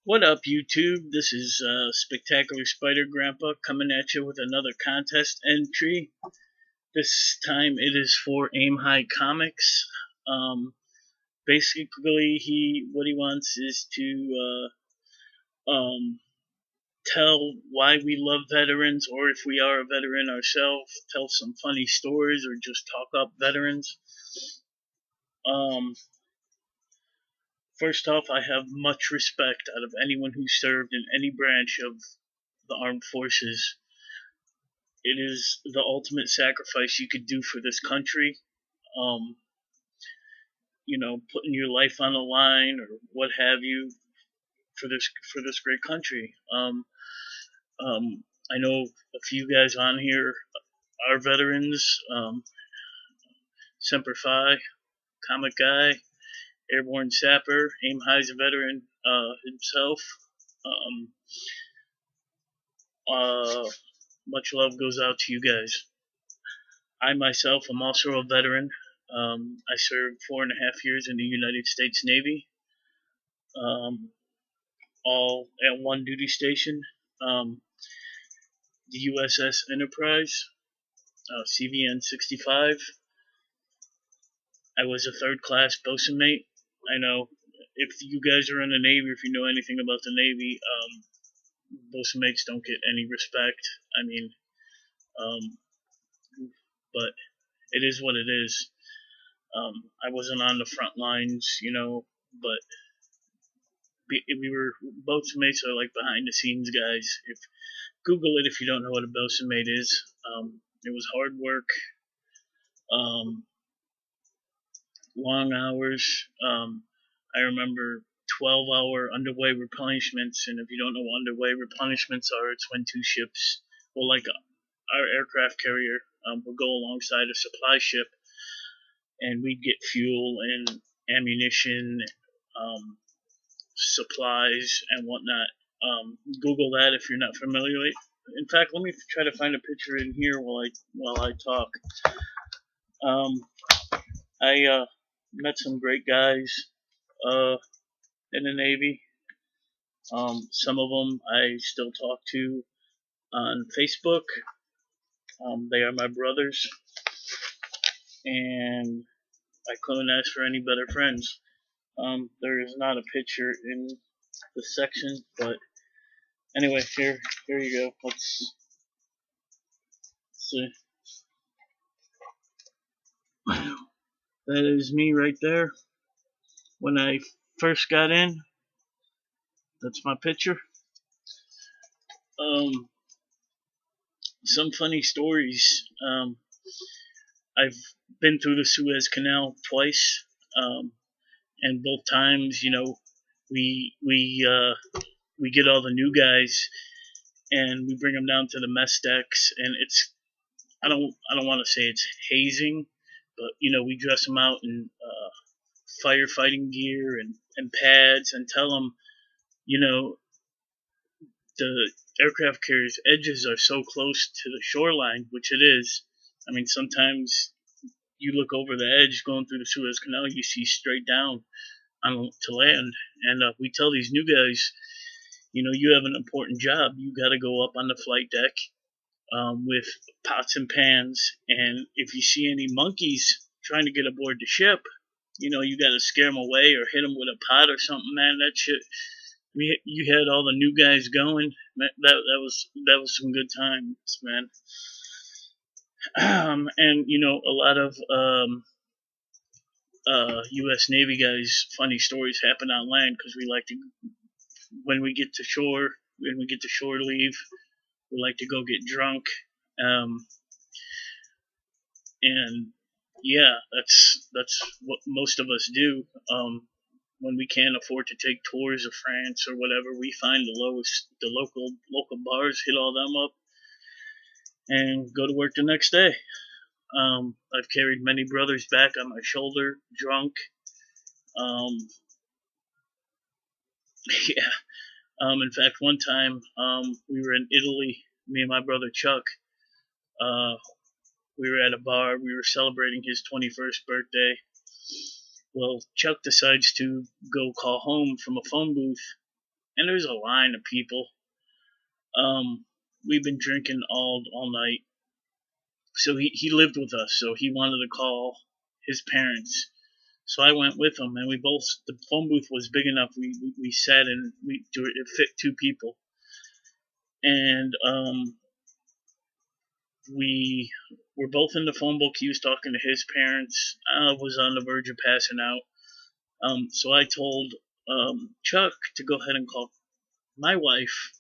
What up, YouTube? This is Spectacular Spider Grandpa coming at you with another contest entry. This time it is for Aim High Comics. Basically, what he wants is to tell why we love veterans, or if we are a veteran ourselves, tell some funny stories, or just talk up veterans. Um, First off, I have much respect out of anyone who served in any branch of the armed forces. It is the ultimate sacrifice you could do for this country. Um, Putting your life on the line or what have you for this great country. I know a few guys on here are veterans. Semper Fi, Comic Guy, Airborne Sapper, Aim High's a veteran himself. Um, Much love goes out to you guys. I myself am also a veteran. I served 4.5 years in the United States Navy, um, all at one duty station, um, the USS Enterprise, CVN 65. I was a third class bosun mate. I know if you guys are in the Navy, if you know anything about the Navy, bosun mates don't get any respect. I mean, um, but it is what it is. I wasn't on the front lines, but we were bosun mates are like behind the scenes guys. If Google it if you don't know what a bosun mate is. It was hard work, um, long hours. I remember 12-hour underway replenishments, and if you don't know what underway replenishments are, it's when two ships, well, like our aircraft carrier, would go alongside a supply ship, and we'd get fuel and ammunition, um, supplies and whatnot. Google that if you're not familiar. In fact, let me try to find a picture in here while I talk. I met some great guys in the Navy. Some of them I still talk to on Facebook. They are my brothers, and I couldn't ask for any better friends. There is not a picture in the section, but anyway, here you go. Let's see. That is me right there. When I first got in, that's my picture. Some funny stories. I've been through the Suez Canal twice, and both times, we get all the new guys and we bring them down to the mess decks, and it's I don't want to say it's hazing, but we dress them out in firefighting gear and pads, and tell them, you know, the aircraft carrier's edges are so close to the shoreline, which it is. I mean, sometimes you look over the edge going through the Suez Canal, you see straight down to land, and we tell these new guys, you have an important job. You got to go up on the flight deck with pots and pans, and if you see any monkeys trying to get aboard the ship, you got to scare them away or hit them with a pot or something. Man, that shit. You had all the new guys going. That was some good times, man. And a lot of U.S. Navy guys, funny stories happen on land because we like to, when we get to shore, leave, we like to go get drunk, and yeah, that's what most of us do. When we can't afford to take tours of France or whatever, we find the local bars, hit all them up, and go to work the next day. I've carried many brothers back on my shoulder, drunk. Um, yeah. In fact, one time we were in Italy, me and my brother Chuck. Uh, we were at a bar. We were celebrating his 21st birthday. Well, Chuck decides to go call home from a phone booth, and there's a line of people. We've been drinking all night. So he lived with us, so he wanted to call his parents. So I went with him, and the phone booth was big enough. We sat and it fit two people, and we were both in the phone book. He was talking to his parents. I was on the verge of passing out. So I told Chuck to go ahead and call my wife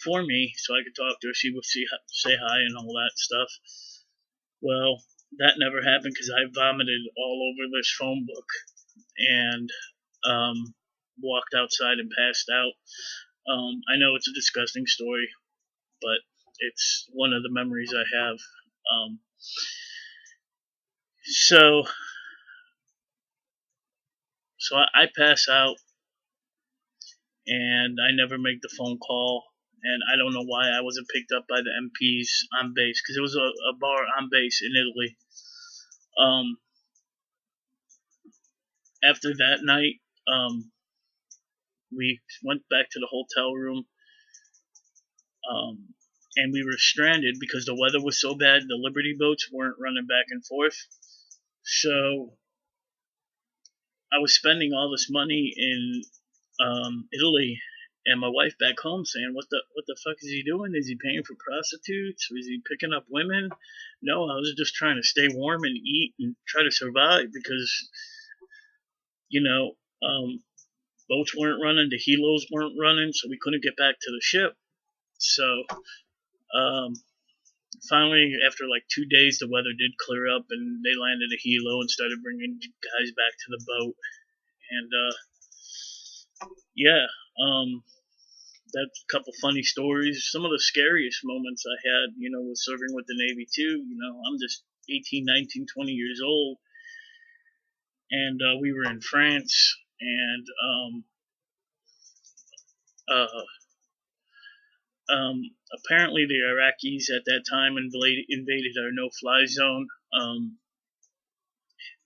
for me so I could talk to her. She would say hi and all that stuff. Well, that never happened because I vomited all over this phone book and walked outside and passed out. I know it's a disgusting story, but it's one of the memories I have. So I pass out, and I never make the phone call. And I don't know why I wasn't picked up by the MPs on base, because it was a bar on base in Italy. After that night, we went back to the hotel room, and we were stranded because the weather was so bad. The Liberty boats weren't running back and forth. So I was spending all this money in Italy, and my wife back home saying, "What the fuck is he doing? Is he paying for prostitutes? Or is he picking up women?" No, I was just trying to stay warm and eat and try to survive because, you know, boats weren't running, the helos weren't running, so we couldn't get back to the ship. So finally, after like 2 days, the weather did clear up, and they landed a helo and started bringing guys back to the boat. And yeah, that's a couple funny stories. Some of the scariest moments I had, was serving with the Navy too. I'm just 18, 19, 20 years old, and we were in France, and apparently the Iraqis at that time invaded our no-fly zone,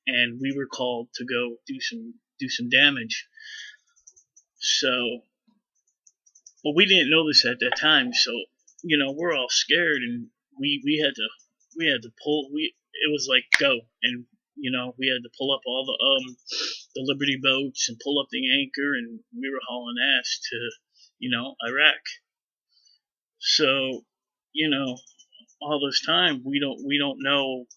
and we were called to go do some damage. So, but we didn't know this at that time. So, we're all scared, and we had to pull. It was like go, and we had to pull up all the Liberty boats and pull up the anchor, and we were hauling ass to Iraq. So, all this time we don't know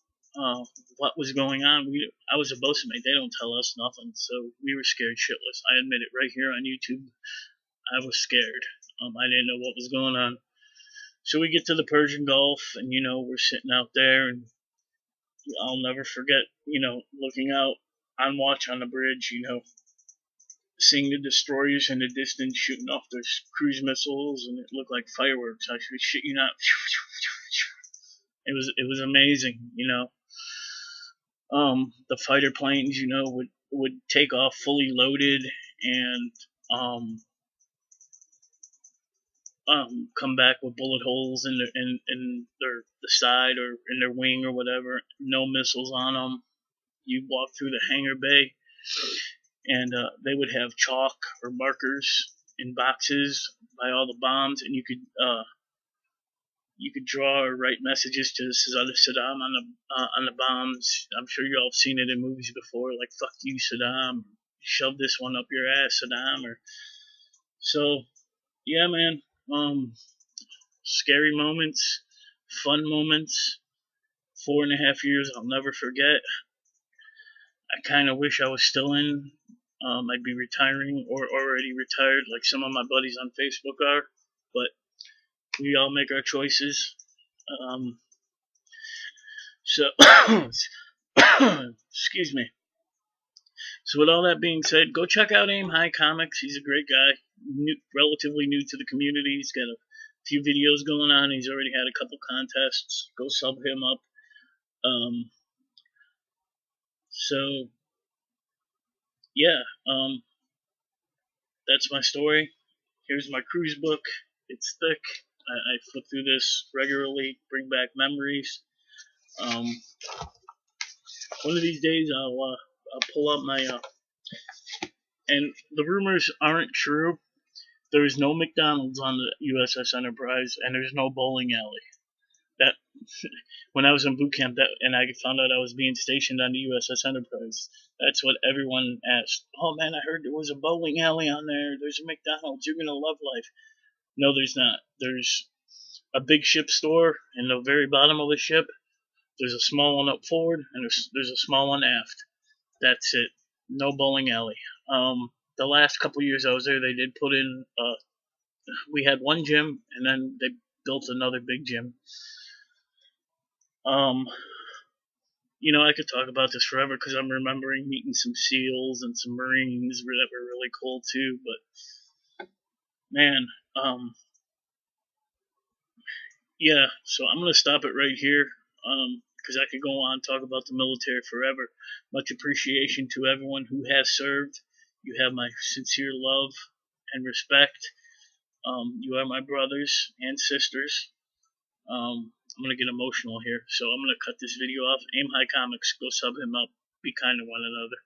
what was going on. I was a bosun mate. They don't tell us nothing, so we were scared shitless. I admit it right here on YouTube. I was scared. I didn't know what was going on. So we get to the Persian Gulf, and we're sitting out there, and I'll never forget, looking out on watch on the bridge, seeing the destroyers in the distance shooting off their cruise missiles, and it looked like fireworks. I shit you not. It was amazing, The fighter planes, would take off fully loaded and come back with bullet holes in the side or in their wing or whatever. No missiles on them. You walk through the hangar bay, and they would have chalk or markers in boxes by all the bombs, and you could draw or write messages to Saddam on the bombs. I'm sure you all have seen it in movies before, like "fuck you, Saddam," "shove this one up your ass, Saddam." So yeah, man. Scary moments, fun moments. 4.5 years I'll never forget. I kind of wish I was still in. I'd be retiring or already retired, like some of my buddies on Facebook are. But we all make our choices. So, excuse me. So, with all that being said, go check out Aim High Comics. He's a great guy, relatively new to the community. He's got a few videos going on. He's already had a couple contests. Go sub him up. So, yeah, that's my story. Here's my cruise book. It's thick. I flip through this regularly, bring back memories. One of these days I'll pull up my and the rumors aren't true. There is no McDonald's on the USS Enterprise, and there's no bowling alley. That when I was in boot camp, and I found out I was being stationed on the USS Enterprise, that's what everyone asked. Oh man, I heard there was a bowling alley on there. There's a McDonald's. You're gonna love life. No, there's not. There's a big ship store in the very bottom of the ship. There's a small one up forward, and there's a small one aft. That's it. No bowling alley. The last couple years I was there, they did put in. We had one gym, and then they built another big gym. I could talk about this forever because I'm remembering meeting some SEALs and some Marines that were really cool too. But man, yeah. So I'm gonna stop it right here because I could go on and talk about the military forever. Much appreciation to everyone who has served. You have my sincere love and respect. You are my brothers and sisters. I'm gonna get emotional here, so I'm gonna cut this video off. Aim High Comics, go sub him up. Be kind to one another.